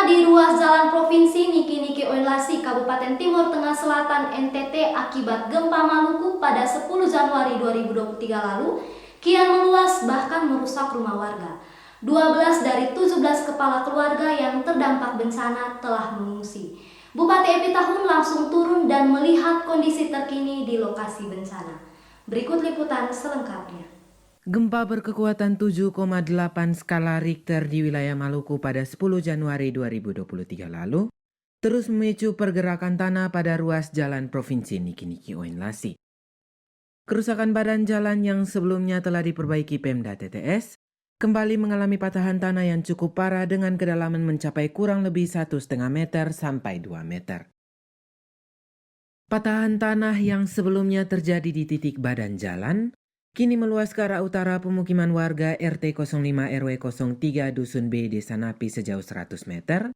di ruas jalan provinsi Niki-Niki Oilasi, Kabupaten Timur Tengah Selatan NTT akibat gempa Maluku pada 10 Januari 2023 lalu kian meluas bahkan merusak rumah warga. 12 dari 17 kepala keluarga yang terdampak bencana telah mengungsi. Bupati Epi Tahun langsung turun dan melihat kondisi terkini di lokasi bencana. Berikut liputan selengkapnya. Gempa berkekuatan 7,8 skala Richter di wilayah Maluku pada 10 Januari 2023 lalu terus memicu pergerakan tanah pada ruas jalan provinsi Niki-Niki Oilasi. Kerusakan badan jalan yang sebelumnya telah diperbaiki Pemda TTS kembali mengalami patahan tanah yang cukup parah dengan kedalaman mencapai kurang lebih 1,5 meter sampai 2 meter. Patahan tanah yang sebelumnya terjadi di titik badan jalan kini meluas ke arah utara pemukiman warga RT 05 RW 03 Dusun B Desa Napi sejauh 100 meter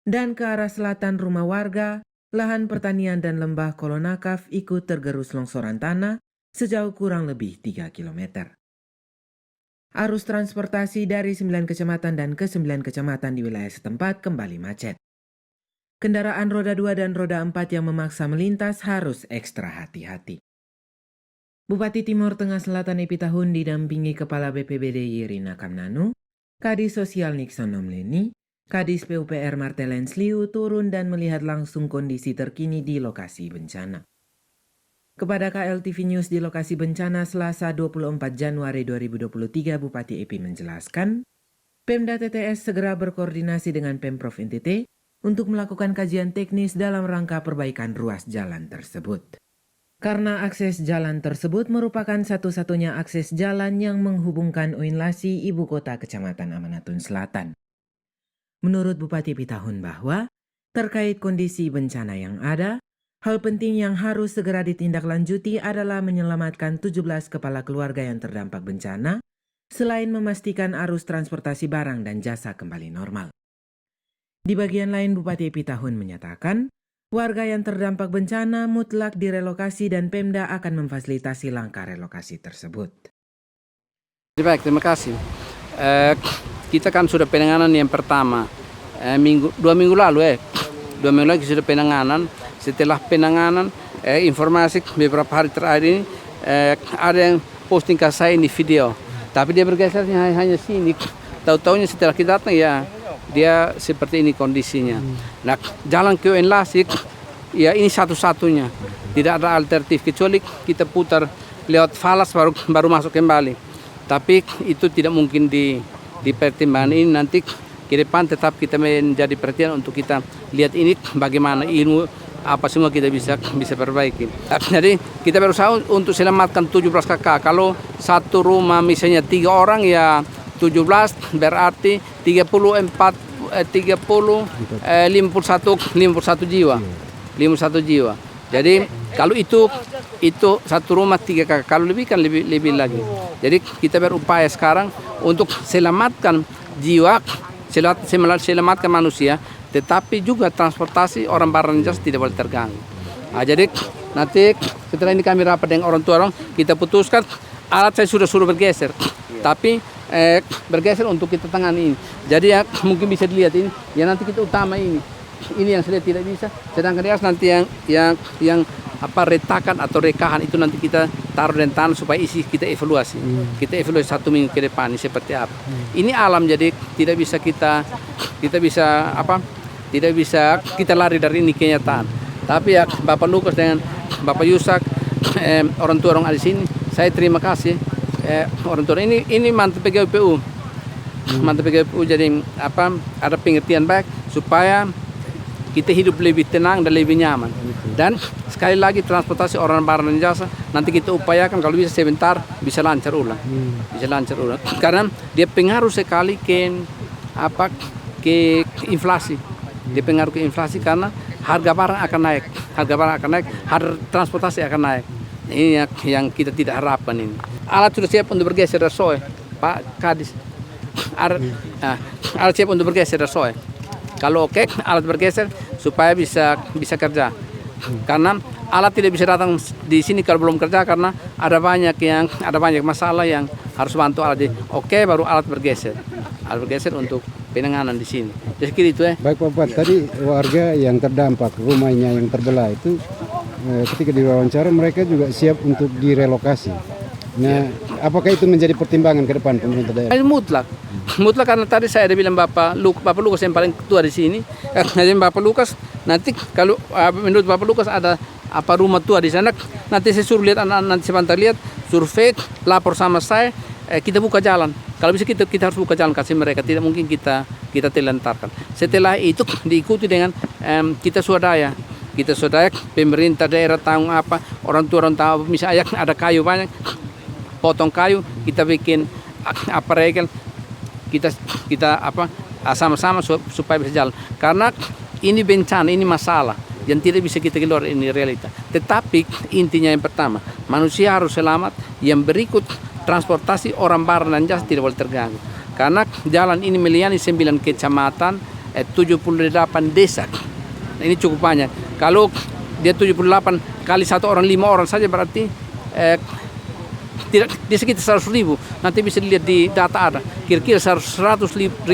dan ke arah selatan rumah warga, lahan pertanian dan lembah Kolonakaf ikut tergerus longsoran tanah sejauh kurang lebih 3 km. Arus transportasi dari 9 kecamatan dan ke 9 kecamatan di wilayah setempat kembali macet. Kendaraan roda 2 dan roda 4 yang memaksa melintas harus ekstra hati-hati. Bupati Timur Tengah Selatan Epi Tahun didampingi Kepala BPBD Irina Kamnanu, Kadis Sosial Nixon Nomleni, Kadis PUPR Martelens Liu turun dan melihat langsung kondisi terkini di lokasi bencana. Kepada KLTV News di lokasi bencana Selasa 24 Januari 2023, Bupati Epi menjelaskan, Pemda TTS segera berkoordinasi dengan Pemprov NTT untuk melakukan kajian teknis dalam rangka perbaikan ruas jalan tersebut. Karena akses jalan tersebut merupakan satu-satunya akses jalan yang menghubungkan Oilasi, ibu kota Kecamatan Amanatun Selatan. Menurut Bupati Epi Tahun bahwa, terkait kondisi bencana yang ada, hal penting yang harus segera ditindaklanjuti adalah menyelamatkan 17 kepala keluarga yang terdampak bencana, selain memastikan arus transportasi barang dan jasa kembali normal. Di bagian lain, Bupati Epi Tahun menyatakan, warga yang terdampak bencana mutlak direlokasi dan Pemda akan memfasilitasi langkah relokasi tersebut. Baik, terima kasih. Kita kan sudah penanganan yang pertama, 2 minggu lalu 2 minggu lagi sudah penanganan. Setelah penanganan, informasi beberapa hari terakhir ini ada yang posting ke saya ini video, tapi dia bergeser hanya sini. Tahu-taunya setelah kita datang ya dia seperti ini kondisinya. Nah, jalan ke Oilasi ya ini satu-satunya, tidak ada alternatif kecuali kita putar lewat Falas baru masuk kembali. Tapi itu tidak mungkin dipertimbangkan. Ini nanti ke depan tetap kita menjadi perhatian untuk kita lihat ini bagaimana ilmu apa semua kita bisa perbaiki. Jadi kita berusaha untuk selamatkan 17 kakak. Kalau satu rumah misalnya 3 orang ya 17 berarti 51 jiwa. 51 jiwa. Jadi kalau itu satu rumah 3 kakak, kalau lebih kan lebih lagi. Jadi kita berupaya sekarang untuk selamatkan jiwa, selamatkan manusia, tetapi juga transportasi orang barang jasa tidak boleh terganggu. Nah, jadi nanti setelah ini kami rapat dengan orang tua kita putuskan alat saya sudah bergeser, tapi bergeser untuk kita tangani ini. Jadi ya mungkin bisa dilihat ini, ya nanti kita utama ini yang sudah tidak bisa, sedangkan di atas nanti yang retakan atau rekahan itu nanti kita taruh dan tanah supaya isi kita evaluasi. Kita evaluasi 1 minggu ke depan ini seperti apa. Ini alam, jadi tidak bisa kita lari dari ini kenyataan. Tapi ya Bapak Lukas dengan Bapak Yusak, orang tua orang ada di sini, saya terima kasih. Orang tua ini mantu PGPU. Mantu PGPU jadi ada pengertian baik supaya kita hidup lebih tenang dan lebih nyaman. Dan sekali lagi transportasi orang barang dan jasa nanti kita upayakan kalau bisa sebentar bisa lancar ulang. Karena dia pengaruh sekali ke inflasi. Dia pengaruh ke inflasi karena harga barang akan naik, harga transportasi akan naik. Ini yang kita tidak harapkan ini. Alat sudah siap untuk bergeser Soe, Pak Kadis. Alat siap untuk bergeser Soe. Kalau oke, alat bergeser supaya bisa kerja. Karena alat tidak bisa datang di sini kalau belum kerja karena ada banyak masalah yang harus bantu alat. Oke, baru alat bergeser. Alat bergeser untuk penanganan di sini. Jadi itu Baik Pak Bupati, tadi warga yang terdampak rumahnya yang terbelah itu ketika diwawancara mereka juga siap untuk direlokasi. Nah, apakah itu menjadi pertimbangan ke depan pemerintah daerah? Mutlak, mutlak karena tadi saya ada bilang Bapak Lukas yang paling tua di sini. Jadi Bapak Lukas nanti kalau menurut Bapak Lukas ada apa rumah tua di sana, nanti saya suruh lihat anak-anak, nanti sebentar lihat survei, lapor sama saya, kita buka jalan. Kalau bisa kita harus buka jalan kasih mereka, tidak mungkin kita telantarkan. Setelah itu diikuti dengan kita swadaya. Kita swadaya pemerintah daerah tahu apa, orang tua orang tahu misalnya ada kayu banyak, potong kayu, kita bikin apa regel, kita sama-sama supaya bisa jalan. Karena ini bencana, ini masalah yang tidak bisa kita keluar, ini realita. Tetapi intinya yang pertama, manusia harus selamat. Yang berikut, transportasi orang barang dan jasa tidak boleh terganggu. Karena jalan ini melayani 9 kecamatan, 78 desa. Nah, ini cukup banyak. Kalau dia 78 kali 1 orang 5 orang saja berarti tidak di sekitar 100.000. Nanti bisa dilihat di data ada. Kira-kira 100.000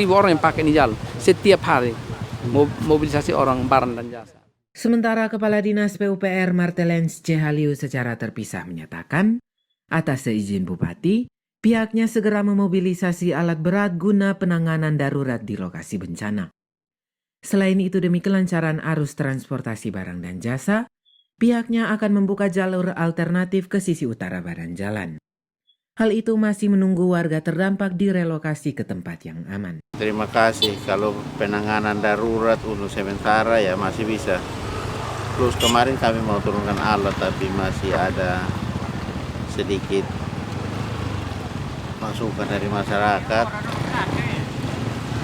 orang yang pakai ini jalan setiap hari. Mobilisasi orang barang dan jasa. Sementara Kepala Dinas PUPR Martelens C. Haliu secara terpisah menyatakan, atas seizin Bupati, pihaknya segera memobilisasi alat berat guna penanganan darurat di lokasi bencana. Selain itu demi kelancaran arus transportasi barang dan jasa, pihaknya akan membuka jalur alternatif ke sisi utara badan jalan. Hal itu masih menunggu warga terdampak direlokasi ke tempat yang aman. Terima kasih. Kalau penanganan darurat untuk sementara ya masih bisa. Plus kemarin kami mau turunkan alat tapi masih ada sedikit masukan dari masyarakat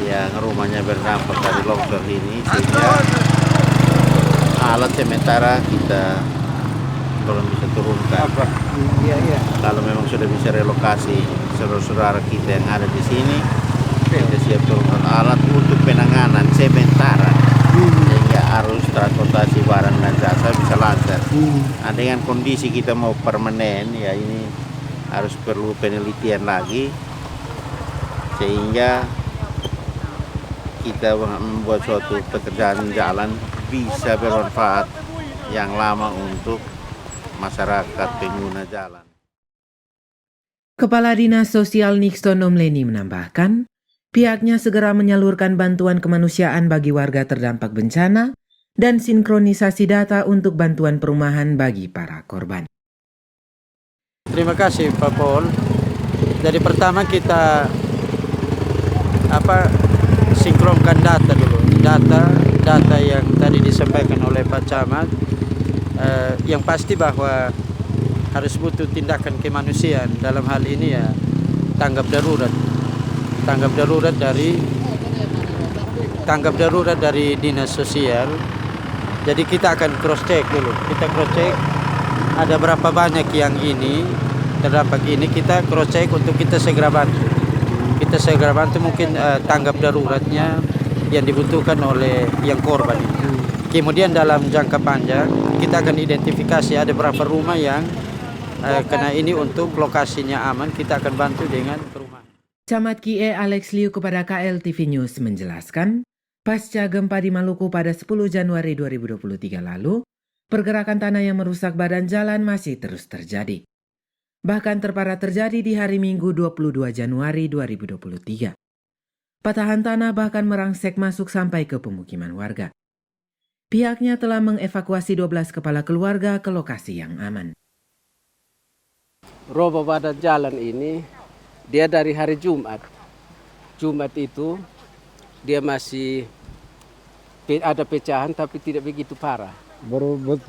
yang rumahnya berdampak dari longsor ini, sehingga alat sementara kita belum bisa turunkan. Kalau memang sudah bisa relokasi saudara-saudara kita yang ada di sini, kita siap turunkan alat untuk penanganan sementara, sehingga arus transportasi barang dan jasa bisa lancar. Nah, dengan kondisi kita mau permanen, ya ini harus perlu penelitian lagi, sehingga kita membuat suatu pekerjaan jalan bisa bermanfaat yang lama untuk masyarakat pengguna jalan. Kepala Dinas Sosial Nixon Omleni menambahkan, pihaknya segera menyalurkan bantuan kemanusiaan bagi warga terdampak bencana dan sinkronisasi data untuk bantuan perumahan bagi para korban. Terima kasih Pak Pol. Jadi pertama kita sinkronkan data dulu. Data yang tadi disampaikan oleh Pak Camat, yang pasti bahwa harus butuh tindakan kemanusiaan. Dalam hal ini ya tanggap darurat dari Dinas Sosial. Jadi kita akan cross check dulu. Kita cross check ada berapa banyak yang ini terdampak ini, kita cross check untuk kita segera bantu. Kita segera bantu mungkin tanggap daruratnya yang dibutuhkan oleh yang korban ini. Kemudian dalam jangka panjang kita akan identifikasi ada berapa rumah yang kena ini, untuk lokasinya aman kita akan bantu dengan perumahan. Camat Kie Alex Liu kepada KLTV News menjelaskan, pasca gempa di Maluku pada 10 Januari 2023 lalu, pergerakan tanah yang merusak badan jalan masih terus terjadi. Bahkan terparah terjadi di hari Minggu 22 Januari 2023. Patahan tanah bahkan merangsek masuk sampai ke pemukiman warga. Pihaknya telah mengevakuasi 12 kepala keluarga ke lokasi yang aman. Roboh badan jalan ini dia dari hari Jumat. Jumat itu dia masih ada pecahan tapi tidak begitu parah.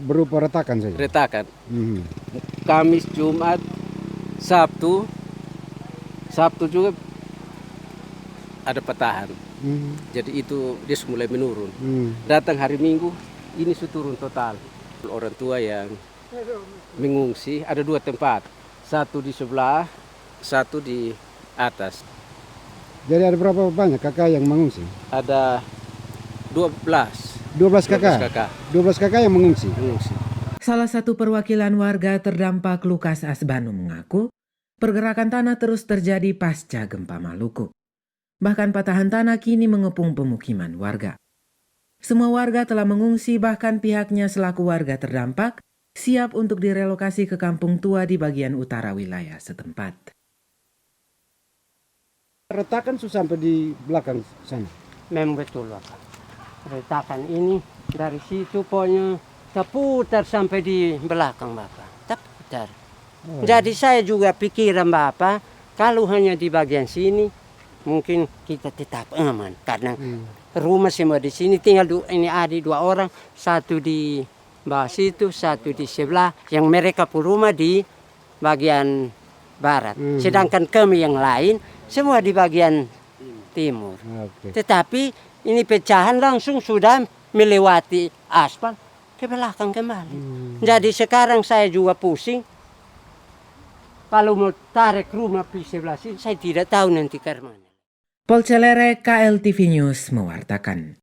Berupa retakan saja. Retakan. Kamis, Jumat, Sabtu juga ada patahan. Jadi itu dia mulai menurun. Datang hari Minggu ini sudah turun total. Orang tua yang mengungsi ada 2 tempat. Satu di sebelah, satu di atas. Jadi ada berapa banyak kakak yang mengungsi? Ada 12 kakak. 12 kakak yang mengungsi. Salah satu perwakilan warga terdampak Lukas Asbanu mengaku, pergerakan tanah terus terjadi pasca gempa Maluku. Bahkan patahan tanah kini mengepung pemukiman warga. Semua warga telah mengungsi, bahkan pihaknya selaku warga terdampak siap untuk direlokasi ke kampung tua di bagian utara wilayah setempat. Retakan sudah sampai di belakang sana. Memang betul Bapak. Retakan ini dari situ pokoknya terputar sampai di belakang Bapak. Terputar. Jadi saya juga pikiran Bapak, kalau hanya di bagian sini mungkin kita tetap aman karena rumah semua di sini, tinggal ini ada 2 orang, satu di bawah situ, satu di sebelah, yang mereka pun rumah di bagian barat. Sedangkan kami yang lain semua di bagian timur. Tetapi ini pecahan langsung sudah melewati aspal ke belakang kembali. Jadi sekarang saya juga pusing. Kalau mau tarik rumah di sebelah sini, saya tidak tahu nanti ke mana. Pol Celere, KLTV News mewartakan.